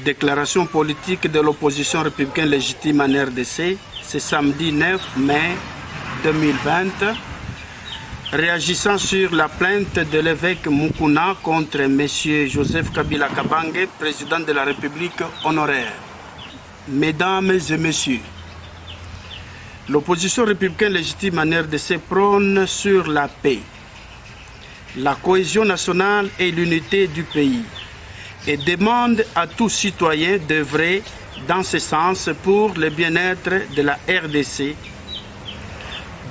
Déclaration politique de l'opposition républicaine légitime en RDC, c'est samedi 9 mai 2020. Réagissant sur la plainte de l'évêque Mukuna contre M. Joseph Kabila Kabange, président de la République honoraire. Mesdames et messieurs, l'opposition républicaine légitime en RDC prône sur la paix, la cohésion nationale et l'unité du pays et demande à tout citoyen d'œuvrer dans ce sens pour le bien-être de la RDC.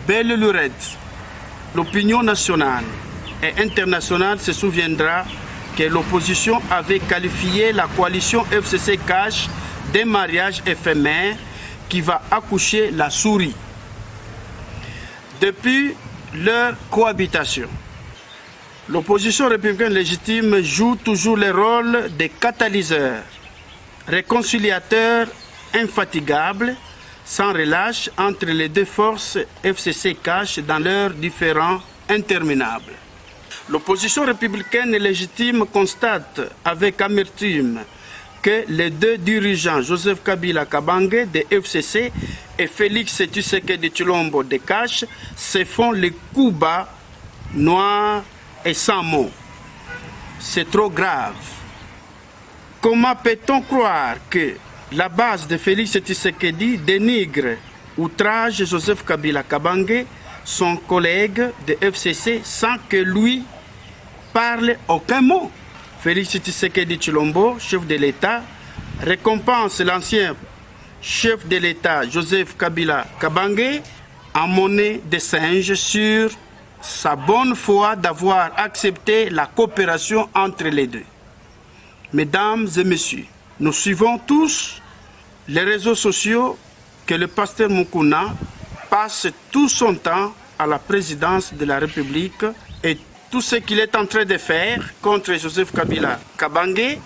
Belle lurette, l'opinion nationale et internationale se souviendra que l'opposition avait qualifié la coalition FCC-Cash d'un mariage éphémère qui va accoucher la souris. Depuis leur cohabitation, l'opposition républicaine légitime joue toujours le rôle de catalyseur, réconciliateur infatigable, sans relâche entre les deux forces FCC-Cash dans leurs différends interminables. L'opposition républicaine légitime constate avec amertume que les deux dirigeants, Joseph Kabila Kabange de FCC et Félix Tshisekedi Tshilombo de Cash, se font les coups bas, noirs et sans mots. C'est trop grave. Comment peut-on croire que la base de Félix Tshisekedi dénigre, outrage Joseph Kabila Kabange, son collègue de FCC, sans que lui parle aucun mot? Félix Tshisekedi Tshilombo, chef de l'État, récompense l'ancien chef de l'État Joseph Kabila Kabange en monnaie de singe sur sa bonne foi d'avoir accepté la coopération entre les deux. Mesdames et messieurs, nous suivons tous les réseaux sociaux que le pasteur Mukuna passe tout son temps à la présidence de la République et tout ce qu'il est en train de faire contre Joseph Kabila Kabange,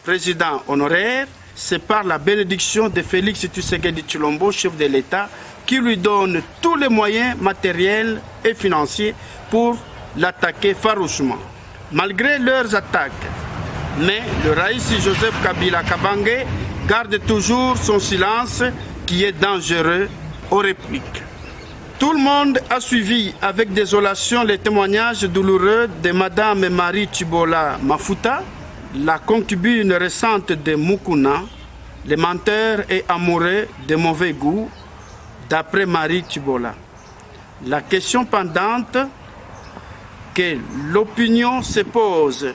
président honoraire, c'est par la bénédiction de Félix Tshisekedi Tshilombo, chef de l'État, qui lui donne tous les moyens matériels et financiers pour l'attaquer farouchement. Malgré leurs attaques, mais le Raïs Joseph Kabila Kabange garde toujours son silence qui est dangereux aux répliques. Tout le monde a suivi avec désolation les témoignages douloureux de Madame Marie Tchibola Mafuta, la concubine récente de Mukuna, le menteur et amoureux de mauvais goût, d'après Marie Tchibola. La question pendante que l'opinion se pose: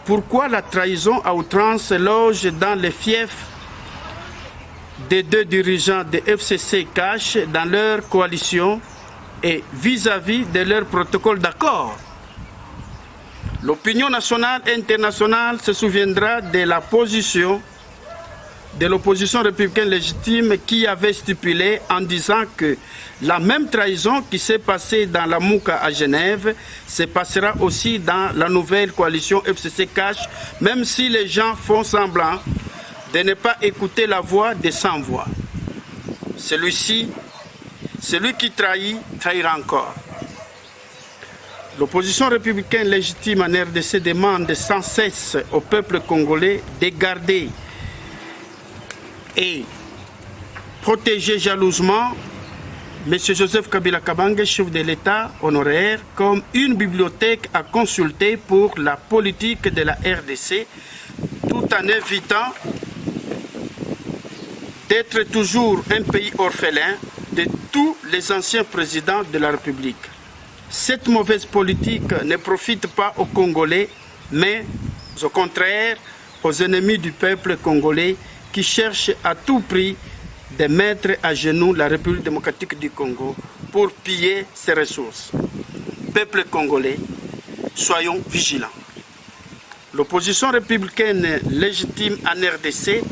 pourquoi la trahison à outrance loge dans les fiefs des deux dirigeants de FCC-Cash dans leur coalition et vis-à-vis de leur protocole d'accord? L'opinion nationale et internationale se souviendra de la position de l'opposition républicaine légitime qui avait stipulé en disant que la même trahison qui s'est passée dans la Mouka à Genève se passera aussi dans la nouvelle coalition FCC-Cash, même si les gens font semblant de ne pas écouter la voix des sans-voix. Celui qui trahit, trahira encore. L'opposition républicaine légitime en RDC demande sans cesse au peuple congolais de garder et protéger jalousement M. Joseph Kabila Kabange, chef de l'État honoraire, comme une bibliothèque à consulter pour la politique de la RDC, tout en évitant d'être toujours un pays orphelin de tous les anciens présidents de la République. Cette mauvaise politique ne profite pas aux Congolais, mais au contraire aux ennemis du peuple congolais qui cherchent à tout prix de mettre à genoux la République démocratique du Congo pour piller ses ressources. Peuple congolais, soyons vigilants. L'opposition républicaine légitime en RDC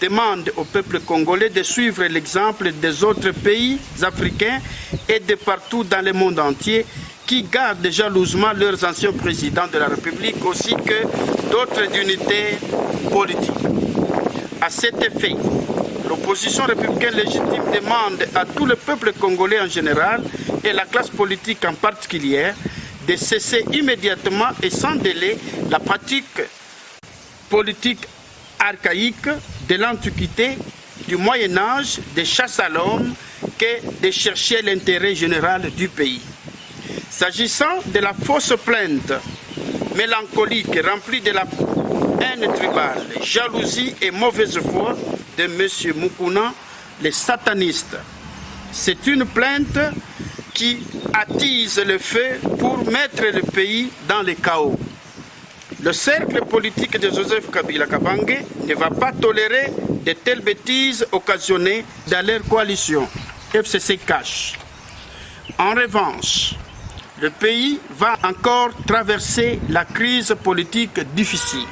demande au peuple congolais de suivre l'exemple des autres pays africains et de partout dans le monde entier qui gardent jalousement leurs anciens présidents de la République ainsi que d'autres unités politiques. À cet effet, l'opposition républicaine légitime demande à tout le peuple congolais en général et la classe politique en particulier de cesser immédiatement et sans délai la pratique politique archaïque de l'Antiquité, du Moyen-Âge, des chasses à l'homme, que de chercher l'intérêt général du pays. S'agissant de la fausse plainte mélancolique remplie de la haine tribale, jalousie et mauvaise foi de M. Mukuna, le sataniste, c'est une plainte qui attise le feu pour mettre le pays dans le chaos. Le cercle politique de Joseph Kabila Kabange ne va pas tolérer de telles bêtises occasionnées dans leur coalition FCC Cash. En revanche, le pays va encore traverser la crise politique difficile.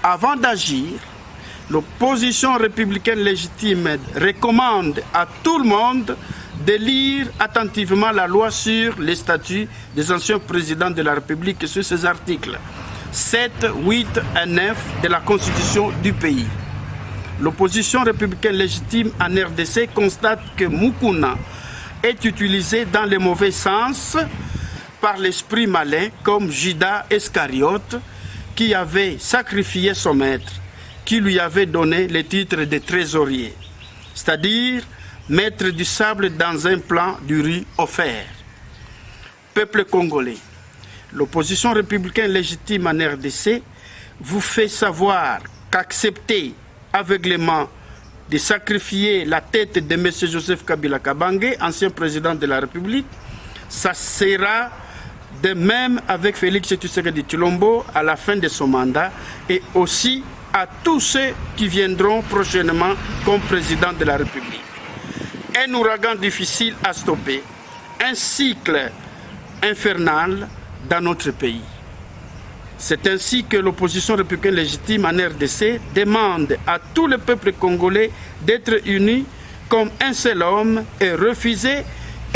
Avant d'agir, l'opposition républicaine légitime recommande à tout le monde de lire attentivement la loi sur les statuts des anciens présidents de la République et sur ses articles 7, 8 et 9 de la Constitution du pays. L'opposition républicaine légitime en RDC constate que Mukuna est utilisé dans le mauvais sens par l'esprit malin comme Judas Iscariote qui avait sacrifié son maître, qui lui avait donné le titre de trésorier, c'est-à-dire mettre du sable dans un plan du riz offert. Peuple congolais, l'opposition républicaine légitime en RDC vous fait savoir qu'accepter aveuglément de sacrifier la tête de M. Joseph Kabila Kabange, ancien président de la République, ça sera de même avec Félix Tshisekedi Tshilombo à la fin de son mandat et aussi à tous ceux qui viendront prochainement comme président de la République. Un ouragan difficile à stopper, un cycle infernal dans notre pays. C'est ainsi que l'opposition républicaine légitime en RDC demande à tout le peuple congolais d'être unis comme un seul homme et refuser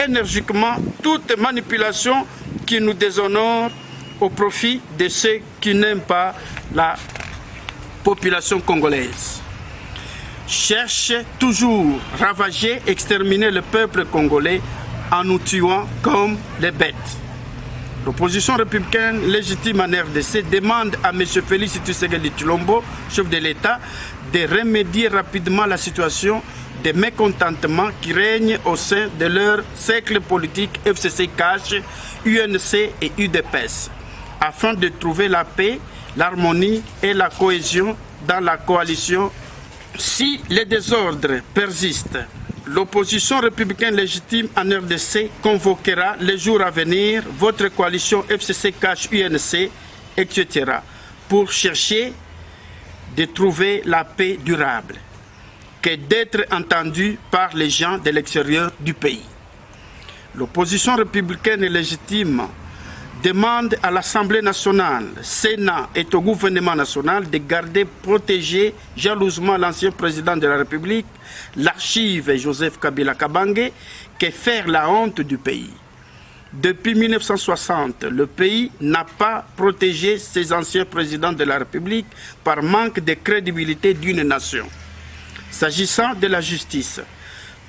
énergiquement toute manipulation qui nous déshonore au profit de ceux qui n'aiment pas la population congolaise. Cherche toujours ravager, exterminer le peuple congolais en nous tuant comme les bêtes. L'opposition républicaine légitime en RDC demande à M. Félix Tshisekedi Tshilombo, chef de l'État, de remédier rapidement à la situation de mécontentement qui règne au sein de leur cercle politique FCC Cash, UNC et UDPS, afin de trouver la paix, l'harmonie et la cohésion dans la coalition. Si les désordres persistent, l'opposition républicaine légitime en RDC convoquera les jours à venir votre coalition FCC Cash UNC, etc. pour chercher de trouver la paix durable, que d'être entendu par les gens de l'extérieur du pays. L'opposition républicaine légitime demande à l'Assemblée nationale, Sénat et au gouvernement national de garder protégé jalousement l'ancien président de la République, l'archive Joseph Kabila Kabange, que faire la honte du pays. Depuis 1960, le pays n'a pas protégé ses anciens présidents de la République par manque de crédibilité d'une nation. S'agissant de la justice,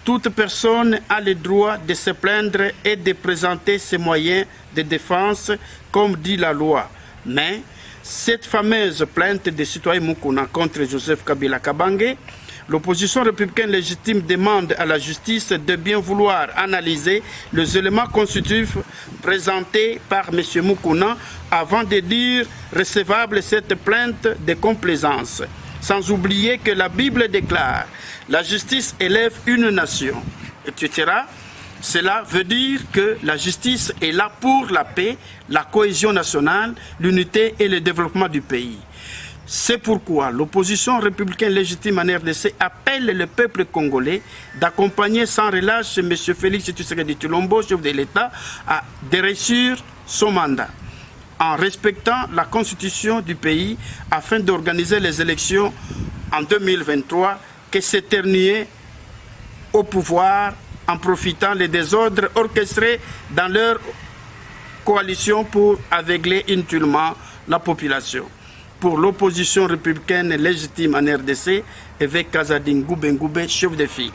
toute personne a le droit de se plaindre et de présenter ses moyens de défense, comme dit la loi. Mais cette fameuse plainte des citoyens Mukuna contre Joseph Kabila Kabange, l'opposition républicaine légitime demande à la justice de bien vouloir analyser les éléments constitutifs présentés par M. Mukuna avant de dire recevable cette plainte de complaisance. Sans oublier que la Bible déclare « La justice élève une nation », etc. Cela veut dire que la justice est là pour la paix, la cohésion nationale, l'unité et le développement du pays. C'est pourquoi l'opposition républicaine légitime en RDC appelle le peuple congolais d'accompagner sans relâche M. Félix Tshisekedi Tshilombo, chef de l'État, à de réussir son mandat, en respectant la constitution du pays afin d'organiser les élections en 2023, que s'éternuer au pouvoir en profitant des désordres orchestrés dans leur coalition pour aveugler inutilement la population. Pour l'opposition républicaine légitime en RDC, évêque Kazadi Ngoube, chef de file.